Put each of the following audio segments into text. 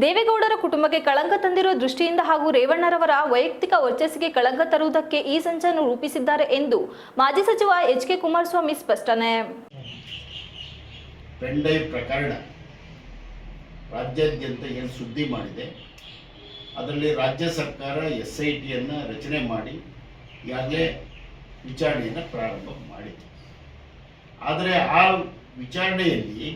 ದೇವೇಗೌಡರ ಕುಟುಂಬಕ್ಕೆ ಕಳಂಕ ತಂದಿರುವ ದೃಷ್ಟಿಯಿಂದ ಹಾಗೂ ರೇವಣ್ಣರವರ ವೈಯಕ್ತಿಕ ವರ್ಚಸ್ಸಿಗೆ ಕಳಂಕ ತರುವುದಕ್ಕೆ ಈ ಸಂಚನ್ನು ರೂಪಿಸಿದ್ದಾರೆ ಎಂದು ಮಾಜಿ ಸಚಿವ ಎಚ್.ಕೆ. ಕುಮಾರಸ್ವಾಮಿ ಸ್ಪಷ್ಟನೆ. ಪೆಂಡ್ರೈವ್ ಪ್ರಕರಣ ರಾಜ್ಯಾದ್ಯಂತ ಏನು ಸುದ್ದಿ ಮಾಡಿದೆ, ಅದರಲ್ಲಿ ರಾಜ್ಯ ಸರ್ಕಾರ SITಯನ್ನು ರಚನೆ ಮಾಡಿ ಈಗಾಗಲೇ ವಿಚಾರಣೆಯನ್ನು ಪ್ರಾರಂಭ ಮಾಡಿದೆ. ಆದರೆ ಆ ವಿಚಾರಣೆಯಲ್ಲಿ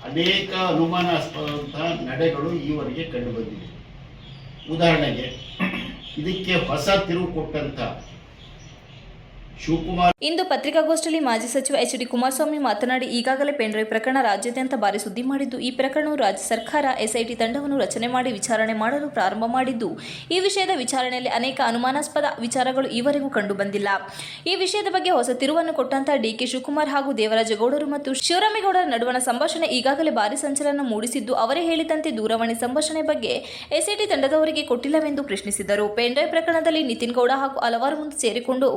ಅನೇಕ ಅನುಮಾನಾಸ್ಪದಂತಹ ನಡೆಗಳು ಈವರೆಗೆ ಕಂಡುಬಂದಿವೆ. ಉದಾಹರಣೆಗೆ ಇದಕ್ಕೆ ಹೊಸ ತಿರುವು ಕೊಟ್ಟಂತ ಶಿವಕುಮಾರ್ ಇಂದು ಪತ್ರಿಕಾಗೋಷ್ಠಿಯಲ್ಲಿ ಮಾಜಿ ಸಚಿವ ಎಚ್.ಡಿ. ಕುಮಾರಸ್ವಾಮಿ ಮಾತನಾಡಿ, ಈಗಾಗಲೇ ಪೆಂಡ್ರೈವ್ ಪ್ರಕರಣ ರಾಜ್ಯಾದ್ಯಂತ ಭಾರಿ ಸುದ್ದಿ ಮಾಡಿದ್ದು, ಈ ಪ್ರಕರಣವು ರಾಜ್ಯ ಸರ್ಕಾರ SIT ತಂಡವನ್ನು ರಚನೆ ಮಾಡಿ ವಿಚಾರಣೆ ಮಾಡಲು ಪ್ರಾರಂಭ ಮಾಡಿದ್ದು, ಈ ವಿಷಯದ ವಿಚಾರಣೆಯಲ್ಲಿ ಅನೇಕ ಅನುಮಾನಾಸ್ಪದ ವಿಚಾರಗಳು ಈವರೆಗೂ ಕಂಡುಬಂದಿಲ್ಲ. ಈ ವಿಷಯದ ಬಗ್ಗೆ ಹೊಸ ತಿರುವನ್ನು ಕೊಟ್ಟಂತಹ ಡಿ.ಕೆ. ಶಿವಕುಮಾರ್ ಹಾಗೂ ದೇವರಾಜೇಗೌಡರು ಮತ್ತು ಶಿವರಾಮೇಗೌಡರ ನಡುವಣ ಸಂಭಾಷಣೆ ಈಗಾಗಲೇ ಭಾರಿ ಸಂಚಲನ ಮೂಡಿಸಿದ್ದು, ಅವರೇ ಹೇಳಿದಂತೆ ದೂರವಾಣಿ ಸಂಭಾಷಣೆ ಬಗ್ಗೆ SIT ತಂಡದವರಿಗೆ ಕೊಟ್ಟಿಲ್ಲವೆಂದು ಪ್ರಶ್ನಿಸಿದರು. ಪೆಂಡ್ರೈವ್ ಪ್ರಕರಣದಲ್ಲಿ ನಿತಿನ್ ಗೌಡ ಹಾಗೂ ಹಲವಾರು ಮುಂದೆ ಸೇರಿಕೊಂಡು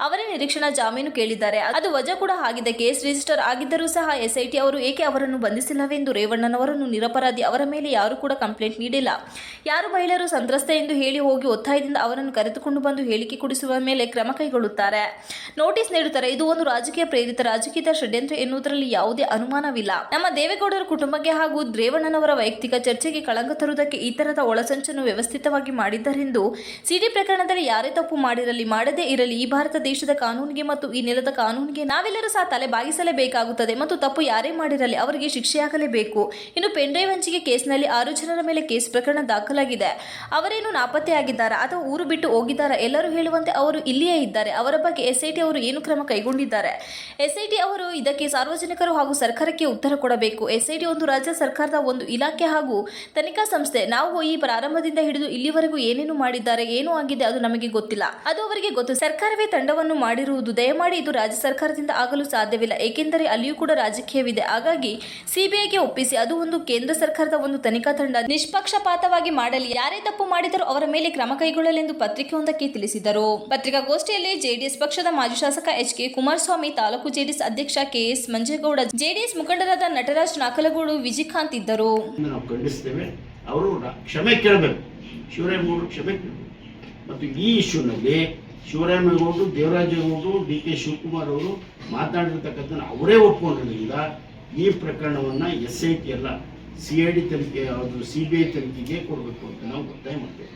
ಅವರೇ ನಿರೀಕ್ಷಣಾ ಜಾಮೀನು ಕೇಳಿದ್ದಾರೆ. ಅದು ವಜಾ ಕೂಡ ಆಗಿದೆ. ಕೇಸ್ ರಿಜಿಸ್ಟರ್ ಆಗಿದ್ದರೂ ಸಹ SIT ಅವರು ಏಕೆ ಅವರನ್ನು ಬಂಧಿಸಿಲ್ಲವೆಂದು ರೇವಣ್ಣನವರನ್ನು ನಿರಪರಾಧಿ, ಅವರ ಮೇಲೆ ಯಾರು ಕೂಡ ಕಂಪ್ಲೇಂಟ್ ನೀಡಿಲ್ಲ, ಯಾರು ಮಹಿಳೆಯರು ಸಂತ್ರಸ್ತೆ ಎಂದು ಹೇಳಿ ಹೋಗಿ ಒತ್ತಾಯದಿಂದ ಅವರನ್ನು ಕರೆದುಕೊಂಡು ಬಂದು ಹೇಳಿಕೆ ಕೊಡಿಸುವ ಮೇಲೆ ಕ್ರಮ ಕೈಗೊಳ್ಳುತ್ತಾರೆ, ನೋಟಿಸ್ ನೀಡುತ್ತಾರೆ. ಇದು ಒಂದು ರಾಜಕೀಯ ಪ್ರೇರಿತ ರಾಜಕೀಯ ಷಡ್ಯಂತ್ರ ಎನ್ನುವುದರಲ್ಲಿ ಯಾವುದೇ ಅನುಮಾನವಿಲ್ಲ. ನಮ್ಮ ದೇವೇಗೌಡರ ಕುಟುಂಬಕ್ಕೆ ಹಾಗೂ ರೇವಣ್ಣನವರ ವೈಯಕ್ತಿಕ ಚರ್ಚೆಗೆ ಕಳಂಕ ತರುವುದಕ್ಕೆ ಈ ತರಹದ ಒಳಸಂಚನ್ನು ವ್ಯವಸ್ಥಿತವಾಗಿ ಮಾಡಿದ್ದಾರೆಂದು. ಸಿಡಿ ಪ್ರಕರಣದಲ್ಲಿ ಯಾರೇ ತಪ್ಪು ಮಾಡಿರಲಿ ಮಾಡದೇ ಇರಲಿ, ಈ ಭಾರತ ದೇಶದ ಕಾನೂನಿಗೆ ಮತ್ತು ಈ ನೆಲದ ಕಾನೂನಿಗೆ ನಾವೆಲ್ಲರೂ ಸಹ ತಲೆ ಬಾಗಿಸಲೇಬೇಕಾಗುತ್ತದೆ ಮತ್ತು ತಪ್ಪು ಯಾರೇ ಮಾಡಿರಲಿ ಅವರಿಗೆ ಶಿಕ್ಷೆಯಾಗಲೇಬೇಕು. ಇನ್ನು ಪೆಂಡ್ರೈವ್ ಹಂಚಿಕೆ ಕೇಸ್ನಲ್ಲಿ 6 ಜನರ ಮೇಲೆ ಕೇಸ್ ಪ್ರಕರಣ ದಾಖಲಾಗಿದೆ. ಅವರೇನು ನಾಪತ್ತೆಯಾಗಿದ್ದಾರೆ ಅಥವಾ ಊರು ಬಿಟ್ಟು ಹೋಗಿದ್ದಾರೆ, ಎಲ್ಲರೂ ಹೇಳುವಂತೆ ಅವರು ಇಲ್ಲಿಯೇ ಇದ್ದಾರೆ. ಅವರ ಬಗ್ಗೆ SIT ಅವರು ಏನು ಕ್ರಮ ಕೈಗೊಂಡಿದ್ದಾರೆ? SIT ಅವರು ಇದಕ್ಕೆ ಸಾರ್ವಜನಿಕರು ಹಾಗೂ ಸರ್ಕಾರಕ್ಕೆ ಉತ್ತರ ಕೊಡಬೇಕು. SIT ಒಂದು ರಾಜ್ಯ ಸರ್ಕಾರದ ಒಂದು ಇಲಾಖೆ ಹಾಗೂ ತನಿಖಾ ಸಂಸ್ಥೆ. ನಾವು ಈ ಪ್ರಾರಂಭದಿಂದ ಹಿಡಿದು ಇಲ್ಲಿವರೆಗೂ ಏನೇನು ಮಾಡಿದ್ದಾರೆ, ಏನು ಆಗಿದೆ ಅದು ನಮಗೆ ಗೊತ್ತಿಲ್ಲ, ಅದು ಅವರಿಗೆ ಗೊತ್ತು. ಸರ್ಕಾರವೇ ತಂಡವನ್ನು ಮಾಡಿರುವುದು. ದಯಮಾಡಿ ಇದು ರಾಜ್ಯ ಸರ್ಕಾರದಿಂದ ಆಗಲು ಸಾಧ್ಯವಿಲ್ಲ, ಏಕೆಂದರೆ ಅಲ್ಲಿಯೂ ಕೂಡ ರಾಜಕೀಯವಿದೆ. ಹಾಗಾಗಿ CBIಗೆ ಒಪ್ಪಿಸಿ, ಅದು ಒಂದು ಕೇಂದ್ರ ಸರ್ಕಾರದ ಒಂದು ತನಿಖಾ ತಂಡ ನಿಷ್ಪಕ್ಷಪಾತವಾಗಿ ಮಾಡಲಿ. ಯಾರೇ ತಪ್ಪು ಮಾಡಿದರೂ ಅವರ ಮೇಲೆ ಕ್ರಮ ಕೈಗೊಳ್ಳಲೆಂದು ಪತ್ರಿಕೆಯೊಂದಕ್ಕೆ ತಿಳಿಸಿದರು. ಪತ್ರಿಕಾಗೋಷ್ಠಿಯಲ್ಲಿ JDS ಪಕ್ಷದ ಮಾಜಿ ಶಾಸಕ ಎಚ್.ಕೆ. ಕುಮಾರಸ್ವಾಮಿ, ತಾಲೂಕು JDS ಅಧ್ಯಕ್ಷ KS ಮಂಜೇಗೌಡ, JDS ಮುಖಂಡರಾದ ನಟರಾಜ್ ನಾಕಲಗೂಡು, ವಿಜಿಕಾಂತ್ ಇದ್ದರು. ನಾವು ಖಂಡಿಸ್ತೇವೆ. ಅವರು ಕ್ಷಮೆ ಕೇಳಬೇಕು, ಶಿವರಾಮೇಗೌಡರು ಕ್ಷಮೆ ಕೇಳಬೇಕು. ಮತ್ತು ಈ ಇಶ್ಯೂನಲ್ಲಿ ಶಿವರಾಮೇಗೌಡರು, ದೇವರಾಜೇಗೌಡರು, ಡಿ.ಕೆ. ಶಿವಕುಮಾರ್ ಅವರು ಮಾತನಾಡಿರ್ತಕ್ಕಂಥ ಅವರೇ ಒಪ್ಪಿಕೊಂಡಿದ್ದರಿಂದ ಈ ಪ್ರಕರಣವನ್ನು SIT ಅಲ್ಲ CID ತನಿಖೆ, CBI ತನಿಖೆಗೆ ಕೊಡಬೇಕು ಅಂತ ನಾವು ಒತ್ತಾಯ ಮಾಡ್ತೇವೆ.